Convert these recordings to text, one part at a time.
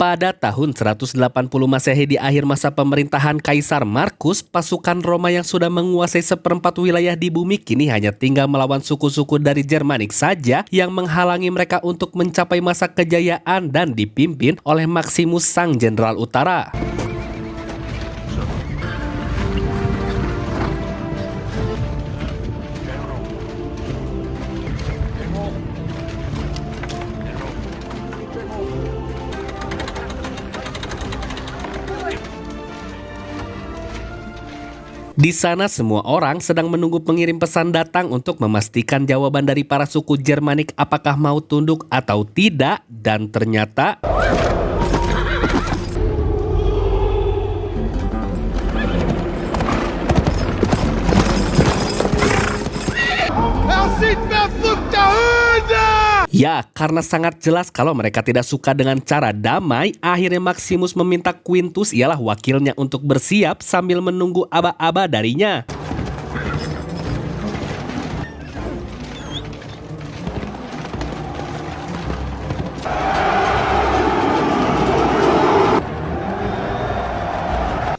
Pada tahun 180 Masehi di akhir masa pemerintahan Kaisar Markus, pasukan Roma yang sudah menguasai seperempat wilayah di bumi kini hanya tinggal melawan suku-suku dari Germanik saja yang menghalangi mereka untuk mencapai masa kejayaan dan dipimpin oleh Maximus sang Jenderal Utara. Di sana semua orang sedang menunggu pengirim pesan datang untuk memastikan jawaban dari para suku Germanik apakah mau tunduk atau tidak, dan ternyata ya, karena sangat jelas kalau mereka tidak suka dengan cara damai, akhirnya Maximus meminta Quintus, ialah wakilnya, untuk bersiap sambil menunggu aba-aba darinya.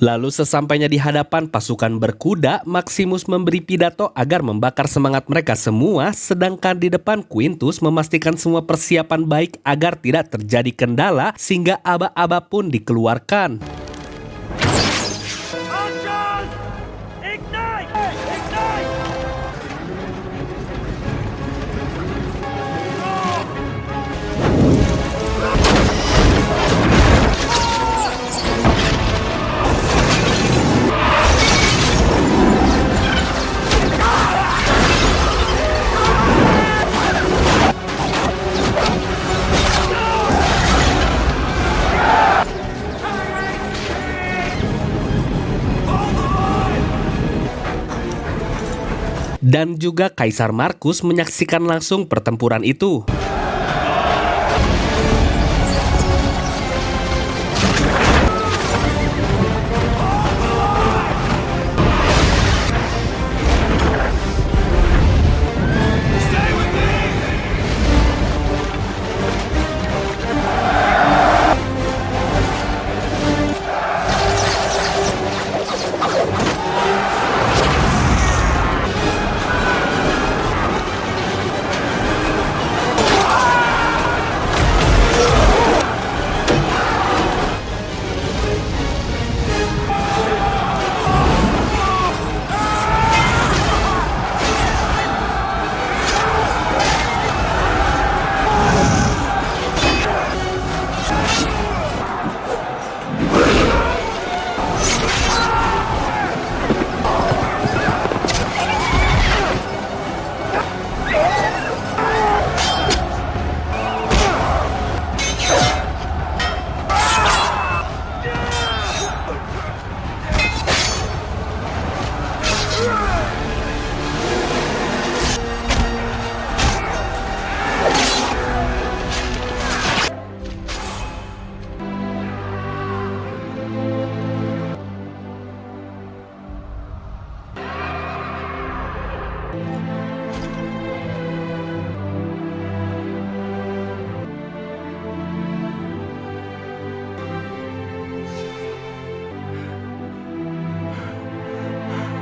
Lalu sesampainya di hadapan pasukan berkuda, Maximus memberi pidato agar membakar semangat mereka semua, sedangkan di depan Quintus memastikan semua persiapan baik agar tidak terjadi kendala sehingga aba-aba pun dikeluarkan. Dan juga Kaisar Markus menyaksikan langsung pertempuran itu.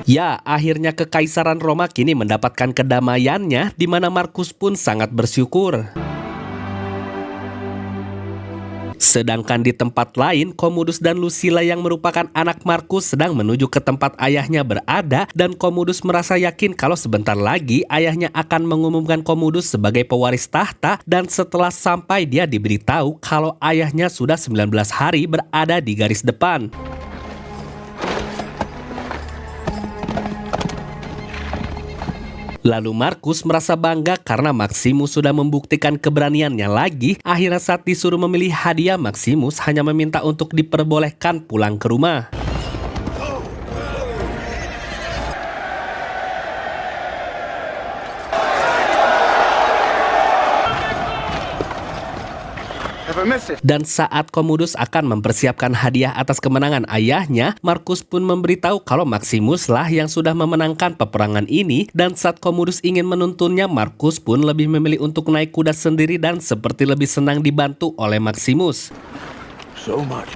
Ya, akhirnya Kekaisaran Roma kini mendapatkan kedamaiannya, di mana Markus pun sangat bersyukur. Sedangkan di tempat lain, Commodus dan Lucilla yang merupakan anak Markus sedang menuju ke tempat ayahnya berada, dan Commodus merasa yakin kalau sebentar lagi ayahnya akan mengumumkan Commodus sebagai pewaris tahta, dan setelah sampai dia diberitahu kalau ayahnya sudah 19 hari berada di garis depan. Lalu Markus merasa bangga karena Maximus sudah membuktikan keberaniannya lagi. Akhirnya saat disuruh memilih hadiah, Maximus hanya meminta untuk diperbolehkan pulang ke rumah. Dan saat Commodus akan mempersiapkan hadiah atas kemenangan ayahnya, Markus pun memberitahu kalau Maximus lah yang sudah memenangkan peperangan ini, dan saat Commodus ingin menuntunnya, Markus pun lebih memilih untuk naik kuda sendiri dan seperti lebih senang dibantu oleh Maximus. so much.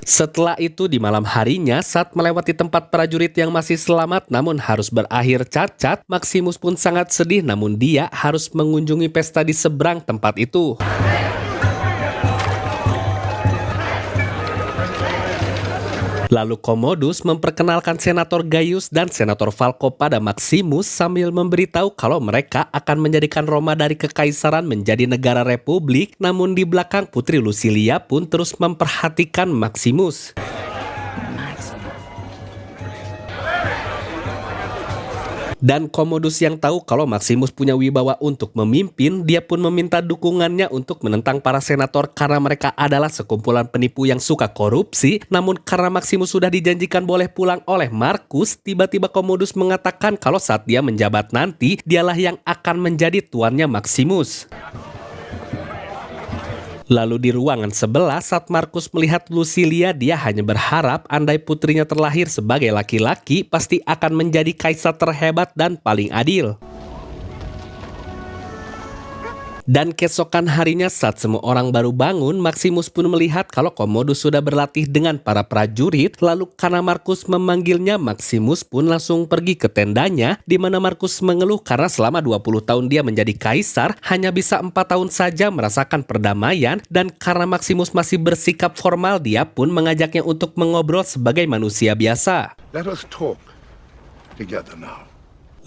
Setelah itu di malam harinya saat melewati tempat prajurit yang masih selamat namun harus berakhir cacat, Maximus pun sangat sedih namun dia harus mengunjungi pesta di seberang tempat itu. Lalu Commodus memperkenalkan Senator Gaius dan Senator Falco pada Maximus sambil memberitahu kalau mereka akan menjadikan Roma dari kekaisaran menjadi negara republik, namun di belakang Putri Lusilia pun terus memperhatikan Maximus. Dan Commodus yang tahu kalau Maximus punya wibawa untuk memimpin, dia pun meminta dukungannya untuk menentang para senator karena mereka adalah sekumpulan penipu yang suka korupsi. Namun karena Maximus sudah dijanjikan boleh pulang oleh Marcus, tiba-tiba Commodus mengatakan kalau saat dia menjabat nanti, dialah yang akan menjadi tuannya Maximus. Lalu di ruangan sebelah saat Marcus melihat Lusilia, dia hanya berharap andai putrinya terlahir sebagai laki-laki pasti akan menjadi kaisar terhebat dan paling adil. Dan keesokan harinya saat semua orang baru bangun, Maximus pun melihat kalau Commodus sudah berlatih dengan para prajurit. Lalu karena Marcus memanggilnya, Maximus pun langsung pergi ke tendanya, di mana Marcus mengeluh karena selama 20 tahun dia menjadi kaisar, hanya bisa 4 tahun saja merasakan perdamaian. Dan karena Maximus masih bersikap formal, dia pun mengajaknya untuk mengobrol sebagai manusia biasa. Let us talk together now.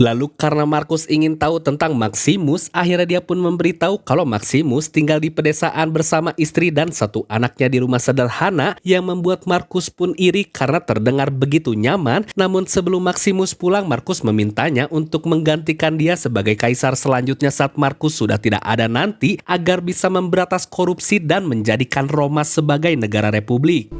Lalu karena Marcus ingin tahu tentang Maximus, akhirnya dia pun memberitahu kalau Maximus tinggal di pedesaan bersama istri dan 1 anaknya di rumah sederhana, yang membuat Marcus pun iri karena terdengar begitu nyaman. Namun sebelum Maximus pulang, Marcus memintanya untuk menggantikan dia sebagai kaisar selanjutnya saat Marcus sudah tidak ada nanti, agar bisa memberantas korupsi dan menjadikan Roma sebagai negara republik.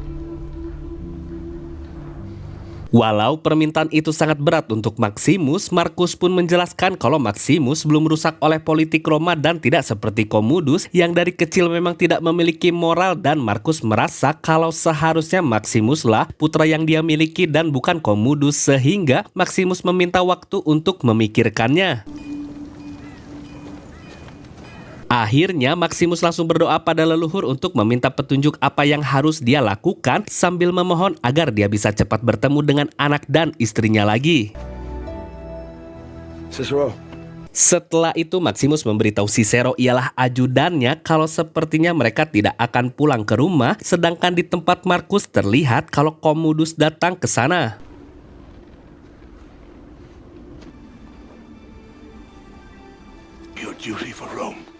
Walau permintaan itu sangat berat untuk Maximus, Marcus pun menjelaskan kalau Maximus belum rusak oleh politik Roma dan tidak seperti Commodus yang dari kecil memang tidak memiliki moral, dan Marcus merasa kalau seharusnya Maximuslah putra yang dia miliki dan bukan Commodus, sehingga Maximus meminta waktu untuk memikirkannya. Akhirnya Maximus langsung berdoa pada leluhur untuk meminta petunjuk apa yang harus dia lakukan, sambil memohon agar dia bisa cepat bertemu dengan anak dan istrinya lagi. Cicero. Setelah itu Maximus memberitahu Cicero ialah ajudannya kalau sepertinya mereka tidak akan pulang ke rumah, sedangkan di tempat Marcus terlihat kalau Commodus datang ke sana. Your duty for Rome.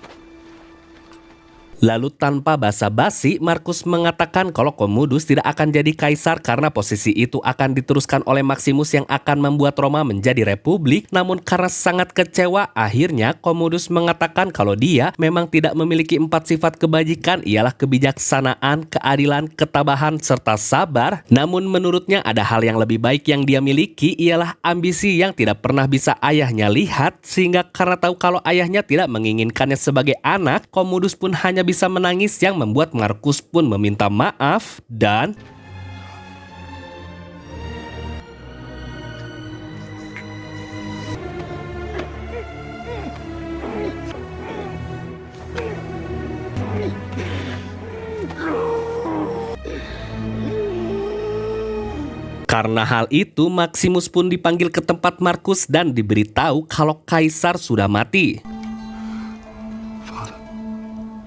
Lalu tanpa basa-basi, Marcus mengatakan kalau Commodus tidak akan jadi kaisar karena posisi itu akan diteruskan oleh Maximus yang akan membuat Roma menjadi republik. Namun karena sangat kecewa, akhirnya Commodus mengatakan kalau dia memang tidak memiliki 4 sifat kebajikan, ialah kebijaksanaan, keadilan, ketabahan, serta sabar. Namun menurutnya ada hal yang lebih baik yang dia miliki, ialah ambisi yang tidak pernah bisa ayahnya lihat, sehingga karena tahu kalau ayahnya tidak menginginkannya sebagai anak, Commodus pun hanya bisa menangis, yang membuat Marcus pun meminta maaf. Dan karena hal itu Maximus pun dipanggil ke tempat Marcus dan diberitahu kalau kaisar sudah mati.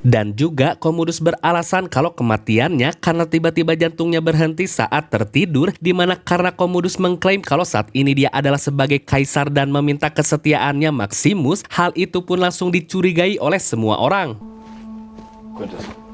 Dan juga Commodus beralasan kalau kematiannya karena tiba-tiba jantungnya berhenti saat tertidur, di mana karena Commodus mengklaim kalau saat ini dia adalah sebagai kaisar dan meminta kesetiaannya Maximus, hal itu pun langsung dicurigai oleh semua orang. Quintus.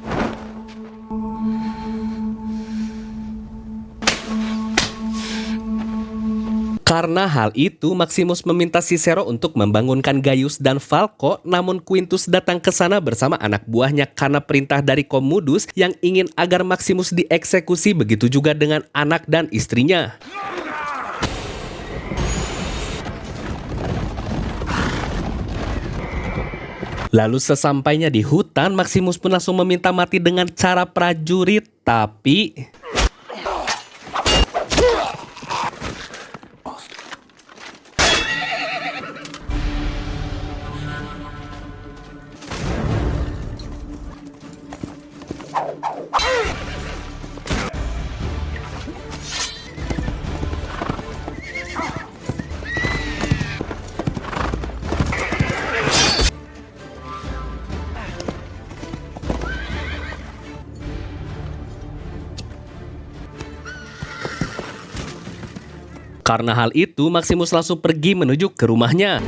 Karena hal itu, Maximus meminta Cicero untuk membangunkan Gaius dan Falco, namun Quintus datang ke sana bersama anak buahnya karena perintah dari Commodus yang ingin agar Maximus dieksekusi, begitu juga dengan anak dan istrinya. Lalu sesampainya di hutan, Maximus pun langsung meminta mati dengan cara prajurit, tapi Karena hal itu, Maximus langsung pergi menuju ke rumahnya.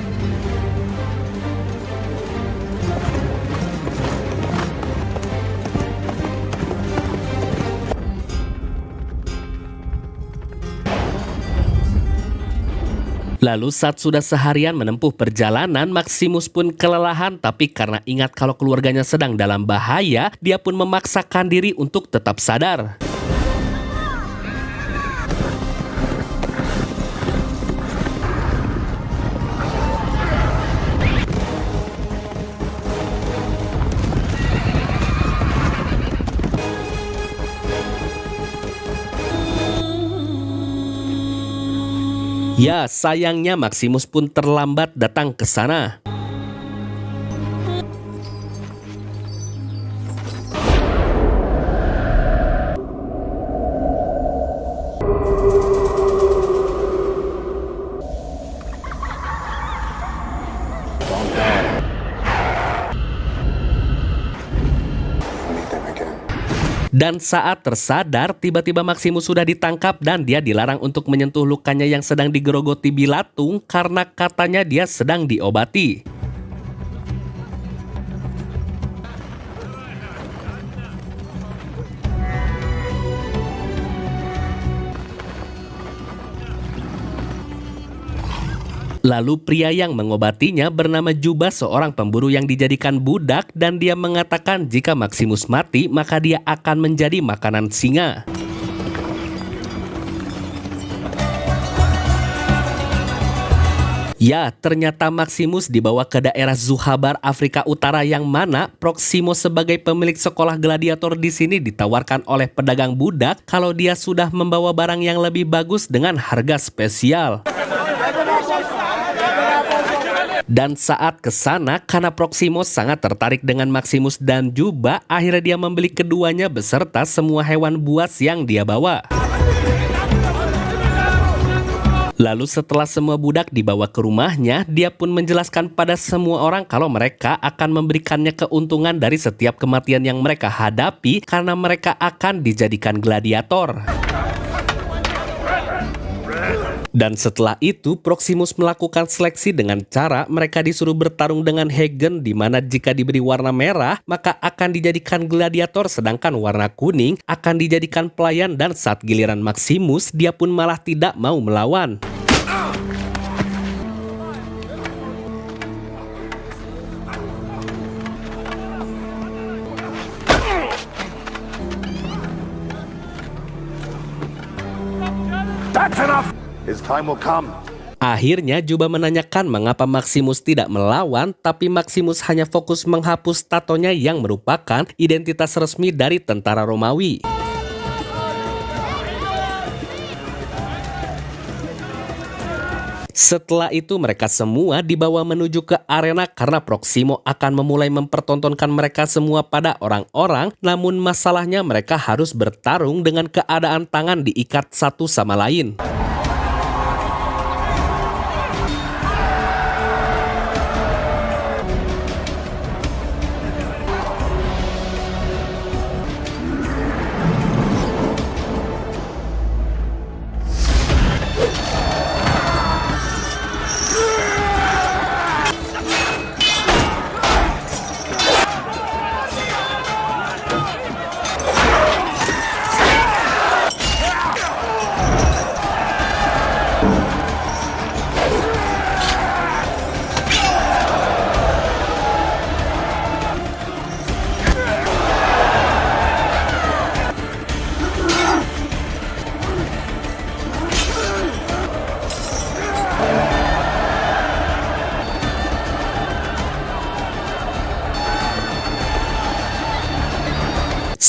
Lalu saat sudah seharian menempuh perjalanan, Maximus pun kelelahan, tapi karena ingat kalau keluarganya sedang dalam bahaya, dia pun memaksakan diri untuk tetap sadar. Ya, sayangnya Maximus pun terlambat datang ke sana. Dan saat tersadar, tiba-tiba Maximus sudah ditangkap dan dia dilarang untuk menyentuh lukanya yang sedang digerogoti Bilatung karena katanya dia sedang diobati. Lalu pria yang mengobatinya bernama Juba, seorang pemburu yang dijadikan budak, dan dia mengatakan jika Maximus mati maka dia akan menjadi makanan singa. Ya, ternyata Maximus dibawa ke daerah Zuhabar, Afrika Utara, yang mana Proximo sebagai pemilik sekolah gladiator di sini ditawarkan oleh pedagang budak kalau dia sudah membawa barang yang lebih bagus dengan harga spesial. Dan saat ke sana, karena Proximo sangat tertarik dengan Maximus dan Juba, akhirnya dia membeli keduanya beserta semua hewan buas yang dia bawa. Lalu setelah semua budak dibawa ke rumahnya, dia pun menjelaskan pada semua orang kalau mereka akan memberikannya keuntungan dari setiap kematian yang mereka hadapi karena mereka akan dijadikan gladiator. Dan setelah itu, Proximus melakukan seleksi dengan cara mereka disuruh bertarung dengan Hagen, di mana jika diberi warna merah, maka akan dijadikan gladiator, sedangkan warna kuning akan dijadikan pelayan, dan saat giliran Maximus, dia pun malah tidak mau melawan. That's enough! His time will come. Akhirnya Juba menanyakan mengapa Maximus tidak melawan, tapi Maximus hanya fokus menghapus tatonya yang merupakan identitas resmi dari tentara Romawi. Setelah itu mereka semua dibawa menuju ke arena karena Proximo akan memulai mempertontonkan mereka semua pada orang-orang, namun masalahnya mereka harus bertarung dengan keadaan tangan diikat satu sama lain.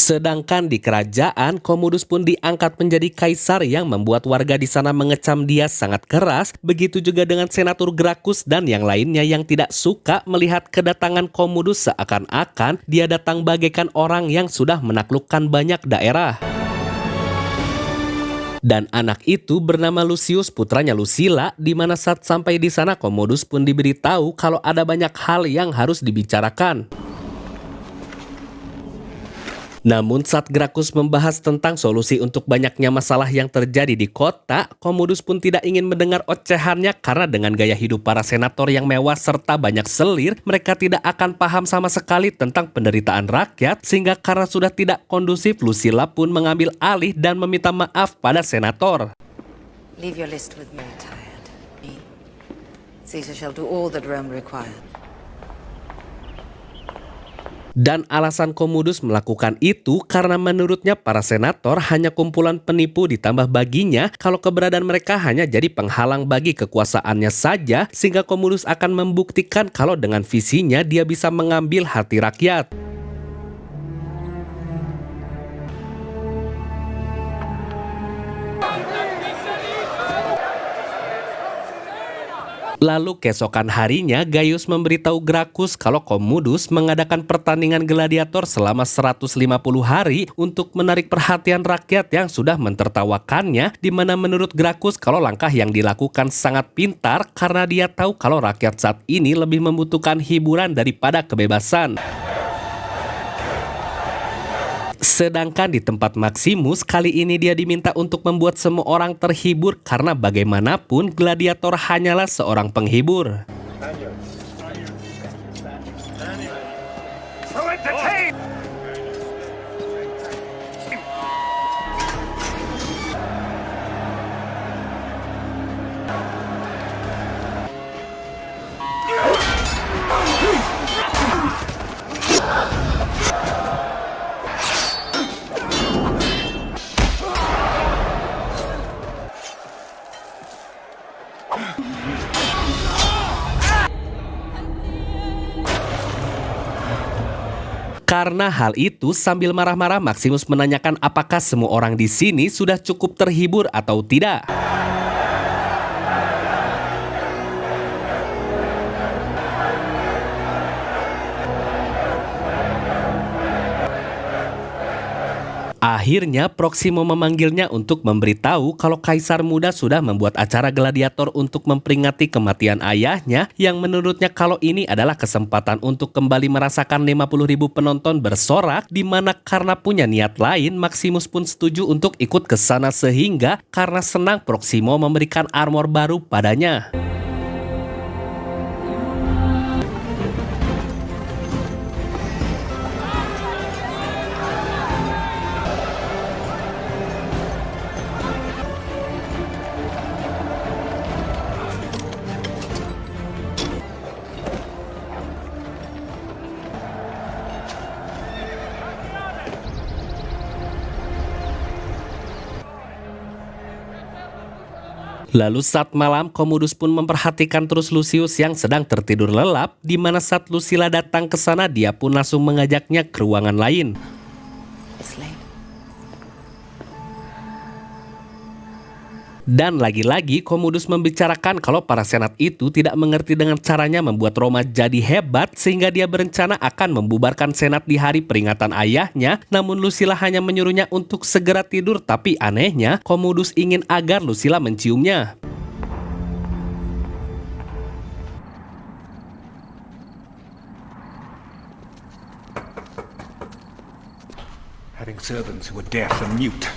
Sedangkan di kerajaan, Commodus pun diangkat menjadi kaisar yang membuat warga di sana mengecam dia sangat keras. Begitu juga dengan Senator Gracchus dan yang lainnya yang tidak suka melihat kedatangan Commodus, seakan-akan dia datang bagaikan orang yang sudah menaklukkan banyak daerah. Dan anak itu bernama Lucius, putranya Lucilla, di mana saat sampai di sana Commodus pun diberitahu kalau ada banyak hal yang harus dibicarakan. Namun saat Gracchus membahas tentang solusi untuk banyaknya masalah yang terjadi di kota, Commodus pun tidak ingin mendengar ocehannya karena dengan gaya hidup para senator yang mewah serta banyak selir, mereka tidak akan paham sama sekali tentang penderitaan rakyat, sehingga karena sudah tidak kondusif, Lucilla pun mengambil alih dan meminta maaf pada senator. Leave your list with me, tired. Me. Caesar shall do all that Rome requires. Dan alasan Commodus melakukan itu karena menurutnya para senator hanya kumpulan penipu, ditambah baginya kalau keberadaan mereka hanya jadi penghalang bagi kekuasaannya saja, sehingga Commodus akan membuktikan kalau dengan visinya dia bisa mengambil hati rakyat. Lalu keesokan harinya Gaius memberitahu Gracchus kalau Commodus mengadakan pertandingan gladiator selama 150 hari untuk menarik perhatian rakyat yang sudah mentertawakannya, di mana menurut Gracchus kalau langkah yang dilakukan sangat pintar karena dia tahu kalau rakyat saat ini lebih membutuhkan hiburan daripada kebebasan. Sedangkan di tempat Maximus, kali ini dia diminta untuk membuat semua orang terhibur karena bagaimanapun gladiator hanyalah seorang penghibur. Karena hal itu, sambil marah-marah Maximus menanyakan apakah semua orang di sini sudah cukup terhibur atau tidak. Akhirnya Proximo memanggilnya untuk memberitahu kalau kaisar muda sudah membuat acara gladiator untuk memperingati kematian ayahnya, yang menurutnya kalau ini adalah kesempatan untuk kembali merasakan 50.000 penonton bersorak, di mana karena punya niat lain Maximus pun setuju untuk ikut ke sana, sehingga karena senang Proximo memberikan armor baru padanya. Lalu saat malam, Commodus pun memperhatikan terus Lucius yang sedang tertidur lelap, di mana saat Lucilla datang ke sana, dia pun langsung mengajaknya ke ruangan lain. Dan lagi-lagi Commodus membicarakan kalau para senat itu tidak mengerti dengan caranya membuat Roma jadi hebat, sehingga dia berencana akan membubarkan senat di hari peringatan ayahnya. Namun Lucilla hanya menyuruhnya untuk segera tidur, tapi anehnya Commodus ingin agar Lucilla menciumnya. Having servants who are deaf and mute.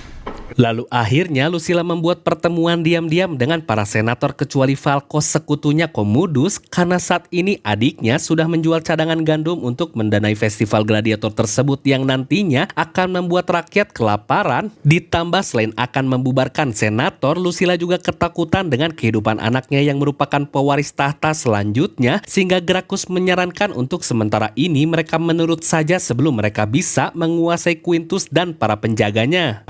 Lalu akhirnya Lucilla membuat pertemuan diam-diam dengan para senator kecuali Falcos, sekutunya Commodus, karena saat ini adiknya sudah menjual cadangan gandum untuk mendanai festival gladiator tersebut yang nantinya akan membuat rakyat kelaparan. Ditambah selain akan membubarkan senator, Lucilla juga ketakutan dengan kehidupan anaknya yang merupakan pewaris tahta selanjutnya, sehingga Gracchus menyarankan untuk sementara ini mereka menurut saja sebelum mereka bisa menguasai Quintus dan para penjaganya.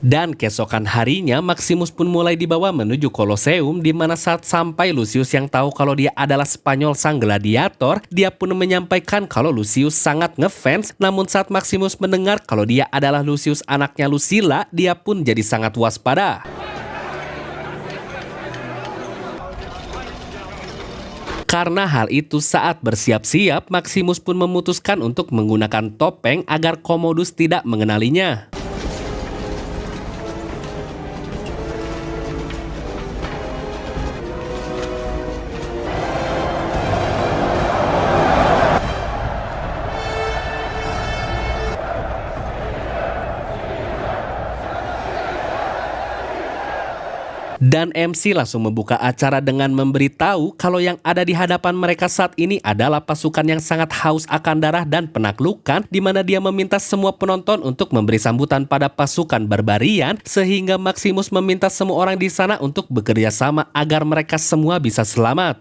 Dan keesokan harinya Maximus pun mulai dibawa menuju Koloseum, di mana saat sampai Lucius yang tahu kalau dia adalah Spanyol sang gladiator, dia pun menyampaikan kalau Lucius sangat ngefans. Namun saat Maximus mendengar kalau dia adalah Lucius anaknya Lucilla, dia pun jadi sangat waspada. Karena hal itu, saat bersiap-siap, Maximus pun memutuskan untuk menggunakan topeng agar Commodus tidak mengenalinya. Dan MC langsung membuka acara dengan memberitahu kalau yang ada di hadapan mereka saat ini adalah pasukan yang sangat haus akan darah dan penaklukan, di mana dia meminta semua penonton untuk memberi sambutan pada pasukan barbarian, sehingga Maximus meminta semua orang di sana untuk bekerja sama agar mereka semua bisa selamat.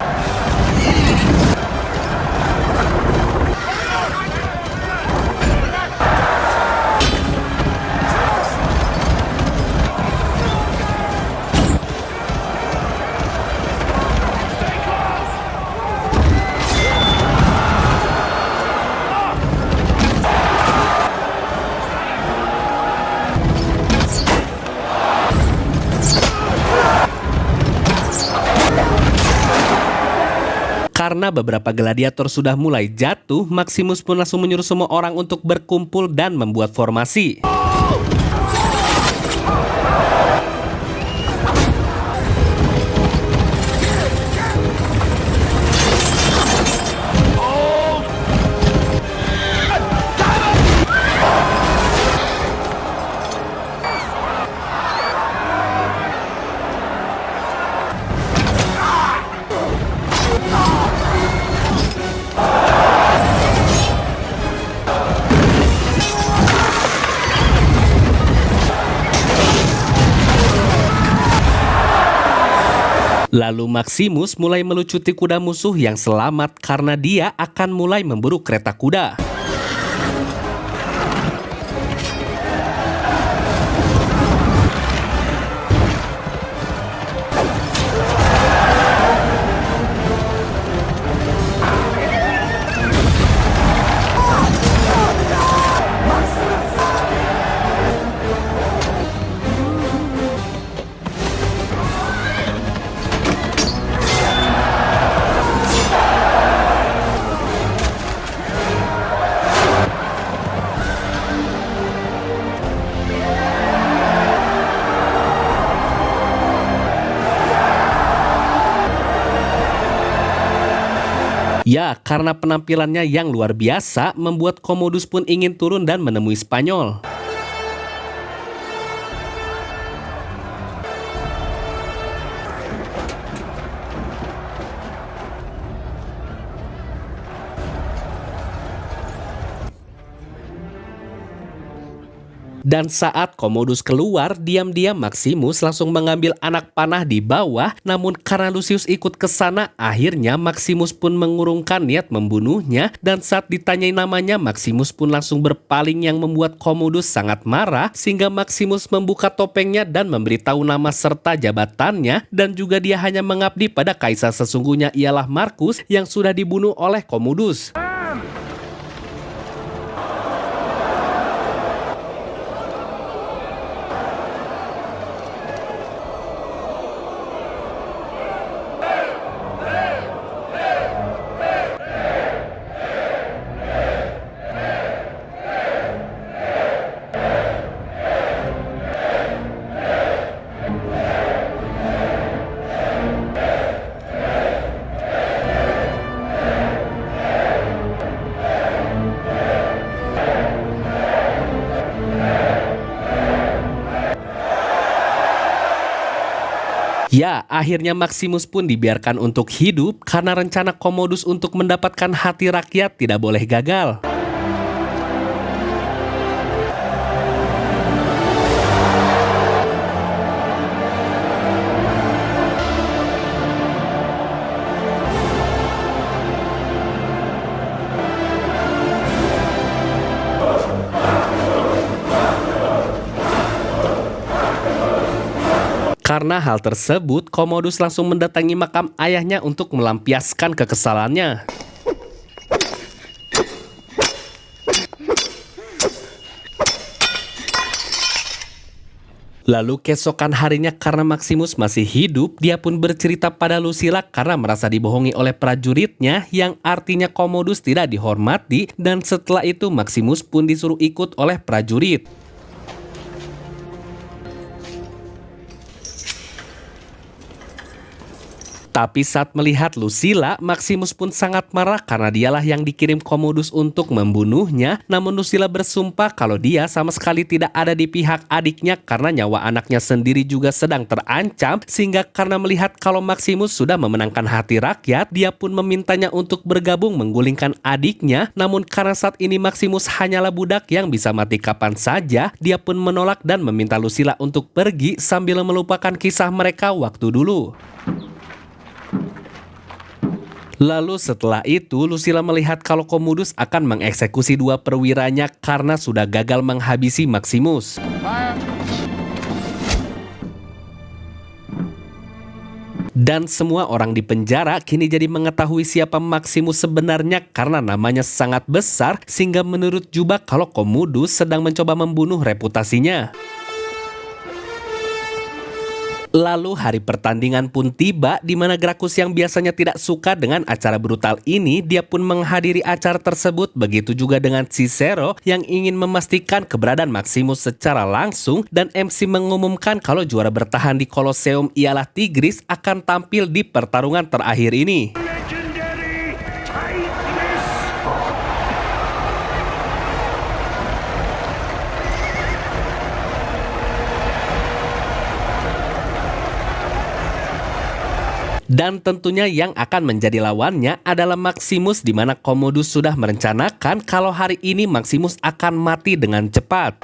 Karena beberapa gladiator sudah mulai jatuh, Maximus pun langsung menyuruh semua orang untuk berkumpul dan membuat formasi. Lalu Maximus mulai melucuti kuda musuh yang selamat karena dia akan mulai memburu kereta kuda. Ya, karena penampilannya yang luar biasa, membuat Commodus pun ingin turun dan menemui Spanyol. Dan saat Commodus keluar, diam-diam Maximus langsung mengambil anak panah di bawah. Namun karena Lucius ikut ke sana, akhirnya Maximus pun mengurungkan niat membunuhnya. Dan saat ditanyai namanya, Maximus pun langsung berpaling yang membuat Commodus sangat marah. Sehingga Maximus membuka topengnya dan memberitahu nama serta jabatannya. Dan juga dia hanya mengabdi pada kaisar sesungguhnya ialah Marcus yang sudah dibunuh oleh Commodus. Ya, akhirnya Maximus pun dibiarkan untuk hidup karena rencana Commodus untuk mendapatkan hati rakyat tidak boleh gagal. Karena hal tersebut, Commodus langsung mendatangi makam ayahnya untuk melampiaskan kekesalannya. Lalu keesokan harinya karena Maximus masih hidup, dia pun bercerita pada Lucilla karena merasa dibohongi oleh prajuritnya yang artinya Commodus tidak dihormati, dan setelah itu Maximus pun disuruh ikut oleh prajurit. Tapi saat melihat Lucilla, Maximus pun sangat marah karena dialah yang dikirim Commodus untuk membunuhnya. Namun Lucilla bersumpah kalau dia sama sekali tidak ada di pihak adiknya karena nyawa anaknya sendiri juga sedang terancam. Sehingga karena melihat kalau Maximus sudah memenangkan hati rakyat, dia pun memintanya untuk bergabung menggulingkan adiknya. Namun karena saat ini Maximus hanyalah budak yang bisa mati kapan saja, dia pun menolak dan meminta Lucilla untuk pergi sambil melupakan kisah mereka waktu dulu. Lalu setelah itu, Lucilla melihat kalau Commodus akan mengeksekusi dua perwiranya karena sudah gagal menghabisi Maximus. Dan semua orang di penjara kini jadi mengetahui siapa Maximus sebenarnya karena namanya sangat besar, sehingga menurut Juba kalau Commodus sedang mencoba membunuh reputasinya. Lalu hari pertandingan pun tiba di mana Gracchus yang biasanya tidak suka dengan acara brutal ini, dia pun menghadiri acara tersebut. Begitu juga dengan Cicero yang ingin memastikan keberadaan Maximus secara langsung, dan MC mengumumkan kalau juara bertahan di Colosseum ialah Tigris akan tampil di pertarungan terakhir ini. Legendary Titus! Dan tentunya yang akan menjadi lawannya adalah Maximus, di mana Commodus sudah merencanakan kalau hari ini Maximus akan mati dengan cepat.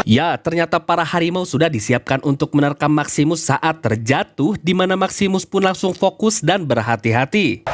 Ya, ternyata para harimau sudah disiapkan untuk menerkam Maximus saat terjatuh, di mana Maximus pun langsung fokus dan berhati-hati.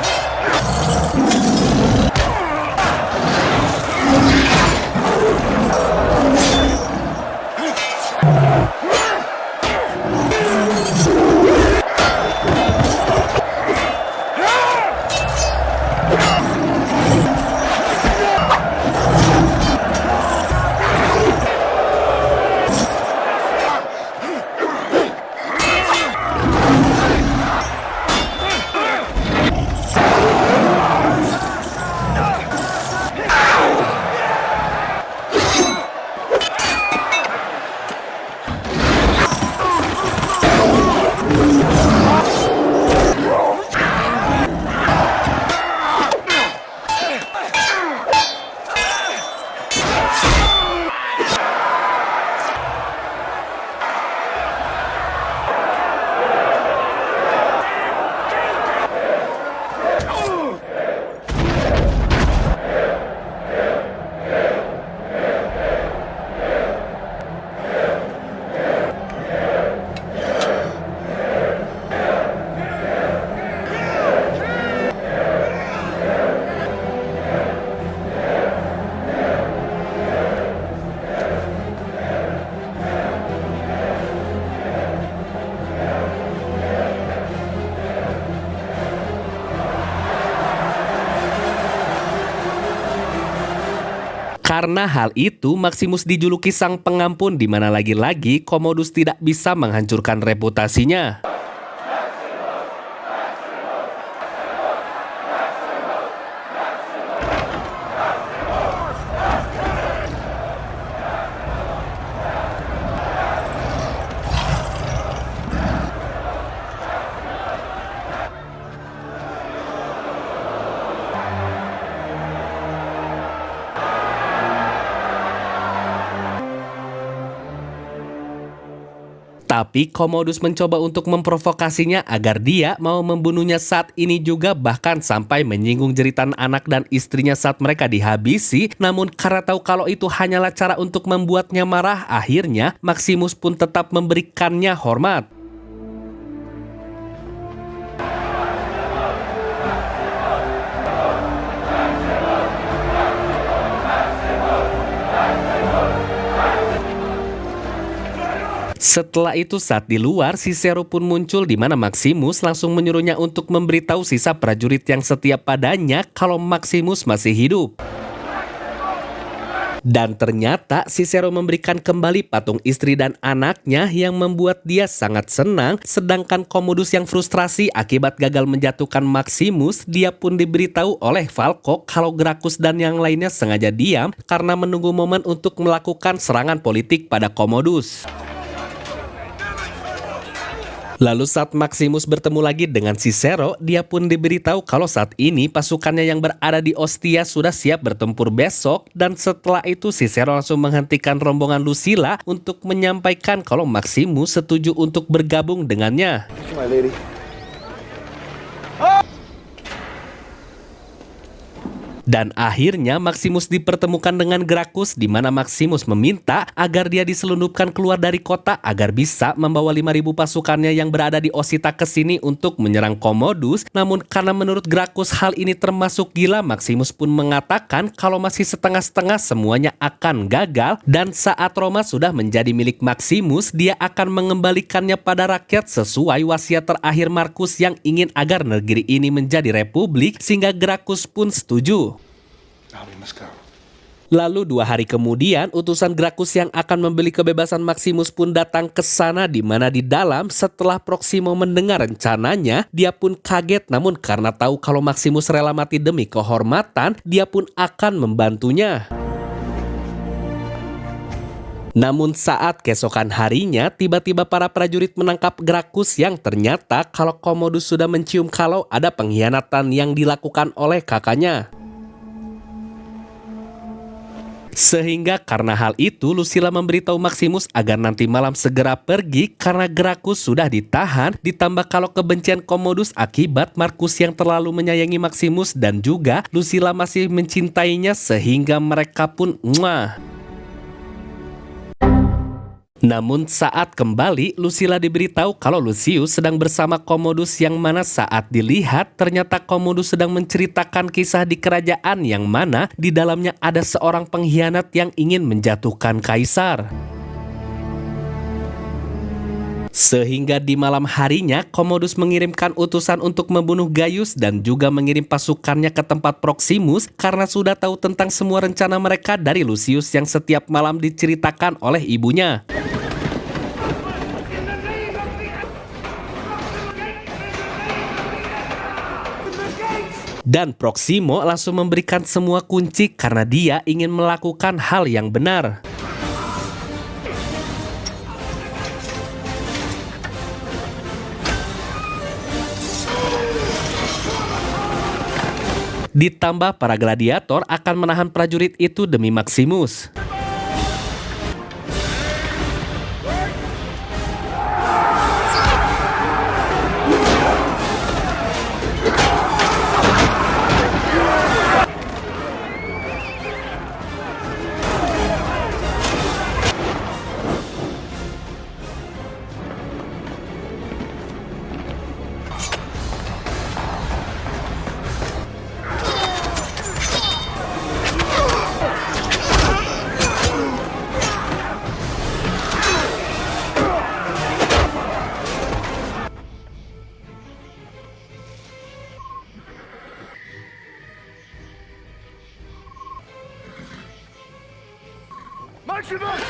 Karena hal itu, Maximus dijuluki sang pengampun, di mana lagi-lagi Commodus tidak bisa menghancurkan reputasinya. Tapi Commodus mencoba untuk memprovokasinya agar dia mau membunuhnya saat ini juga, bahkan sampai menyinggung jeritan anak dan istrinya saat mereka dihabisi. Namun karena tahu kalau itu hanyalah cara untuk membuatnya marah, akhirnya Maximus pun tetap memberikannya hormat. Setelah itu saat di luar, Cicero pun muncul di mana Maximus langsung menyuruhnya untuk memberitahu sisa prajurit yang setia padanya kalau Maximus masih hidup. Dan ternyata Cicero memberikan kembali patung istri dan anaknya yang membuat dia sangat senang, sedangkan Commodus yang frustrasi akibat gagal menjatuhkan Maximus, dia pun diberitahu oleh Falco kalau Gracchus dan yang lainnya sengaja diam karena menunggu momen untuk melakukan serangan politik pada Commodus. Lalu saat Maximus bertemu lagi dengan Cicero, dia pun diberitahu kalau saat ini pasukannya yang berada di Ostia sudah siap bertempur besok, dan setelah itu Cicero langsung menghentikan rombongan Lucilla untuk menyampaikan kalau Maximus setuju untuk bergabung dengannya. My lady. Dan akhirnya Maximus dipertemukan dengan Gracchus, di mana Maximus meminta agar dia diselundupkan keluar dari kota agar bisa membawa 5.000 pasukannya yang berada di Osita ke sini untuk menyerang Commodus. Namun karena menurut Gracchus hal ini termasuk gila, Maximus pun mengatakan kalau masih setengah-setengah semuanya akan gagal, dan saat Roma sudah menjadi milik Maximus, dia akan mengembalikannya pada rakyat sesuai wasiat terakhir Markus yang ingin agar negeri ini menjadi republik, sehingga Gracchus pun setuju. Now we must go. Lalu 2 hari kemudian, utusan Gracchus yang akan membeli kebebasan Maximus pun datang ke sana, di mana di dalam setelah Proximo mendengar rencananya, dia pun kaget, namun karena tahu kalau Maximus rela mati demi kehormatan, dia pun akan membantunya. Namun saat keesokan harinya, tiba-tiba para prajurit menangkap Gracchus yang ternyata kalau Commodus sudah mencium kalau ada pengkhianatan yang dilakukan oleh kakaknya. Sehingga karena hal itu, Lucilla memberitahu Maximus agar nanti malam segera pergi karena Gracchus sudah ditahan, ditambah kalau kebencian Commodus akibat Markus yang terlalu menyayangi Maximus dan juga Lucilla masih mencintainya, sehingga mereka pun muah. Namun saat kembali, Lucilla diberitahu kalau Lucius sedang bersama Commodus, yang mana saat dilihat ternyata Commodus sedang menceritakan kisah di kerajaan yang mana di dalamnya ada seorang pengkhianat yang ingin menjatuhkan kaisar. Sehingga di malam harinya Commodus mengirimkan utusan untuk membunuh Gaius dan juga mengirim pasukannya ke tempat Proximus karena sudah tahu tentang semua rencana mereka dari Lucius yang setiap malam diceritakan oleh ibunya. Dan Proximo langsung memberikan semua kunci karena dia ingin melakukan hal yang benar. Ditambah para gladiator akan menahan prajurit itu demi Maximus. Maximus!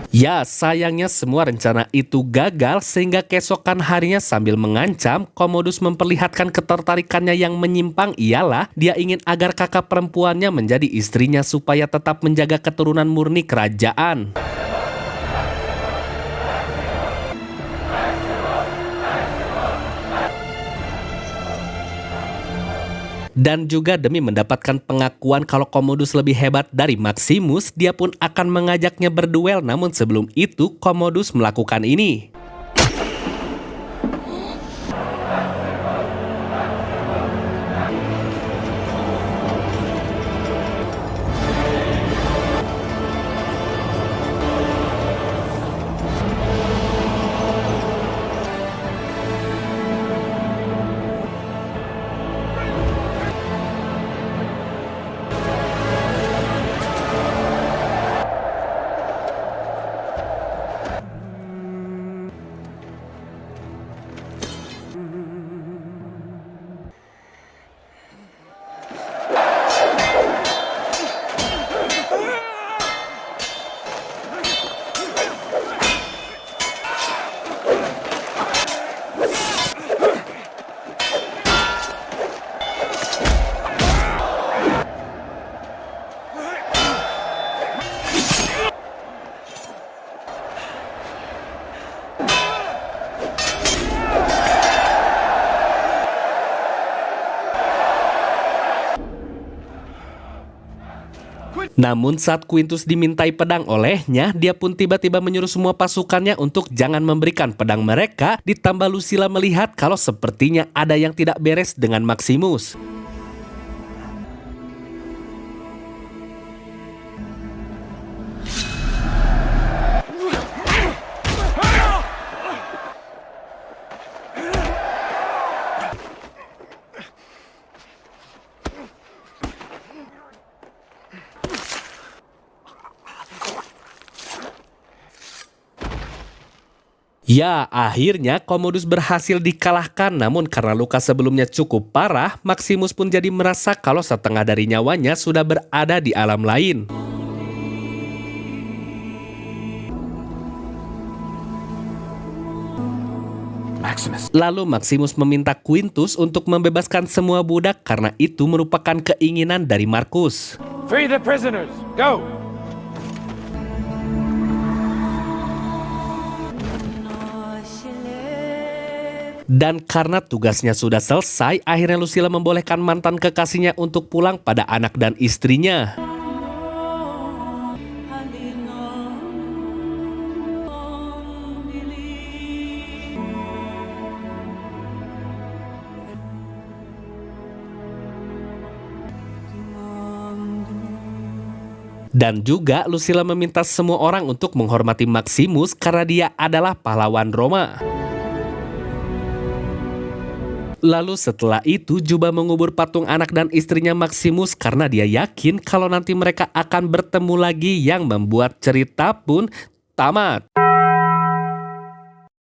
Ya, sayangnya semua rencana itu gagal, sehingga keesokan harinya sambil mengancam, Commodus memperlihatkan ketertarikannya yang menyimpang, ialah dia ingin agar kakak perempuannya menjadi istrinya supaya tetap menjaga keturunan murni kerajaan. Dan juga demi mendapatkan pengakuan kalau Commodus lebih hebat dari Maximus, dia pun akan mengajaknya berduel, namun sebelum itu Commodus melakukan ini. Namun saat Quintus dimintai pedang olehnya, dia pun tiba-tiba menyuruh semua pasukannya untuk jangan memberikan pedang mereka, ditambah Lucilla melihat kalau sepertinya ada yang tidak beres dengan Maximus. Ya, akhirnya Commodus berhasil dikalahkan, namun karena luka sebelumnya cukup parah, Maximus pun jadi merasa kalau setengah dari nyawanya sudah berada di alam lain. Maximus. Lalu Maximus meminta Quintus untuk membebaskan semua budak karena itu merupakan keinginan dari Marcus. Free the prisoners! Go! Dan karena tugasnya sudah selesai, akhirnya Lucilla membolehkan mantan kekasihnya untuk pulang pada anak dan istrinya. Dan juga Lucilla meminta semua orang untuk menghormati Maximus karena dia adalah pahlawan Roma. Lalu setelah itu Juba mengubur patung anak dan istrinya Maximus karena dia yakin kalau nanti mereka akan bertemu lagi, yang membuat cerita pun tamat.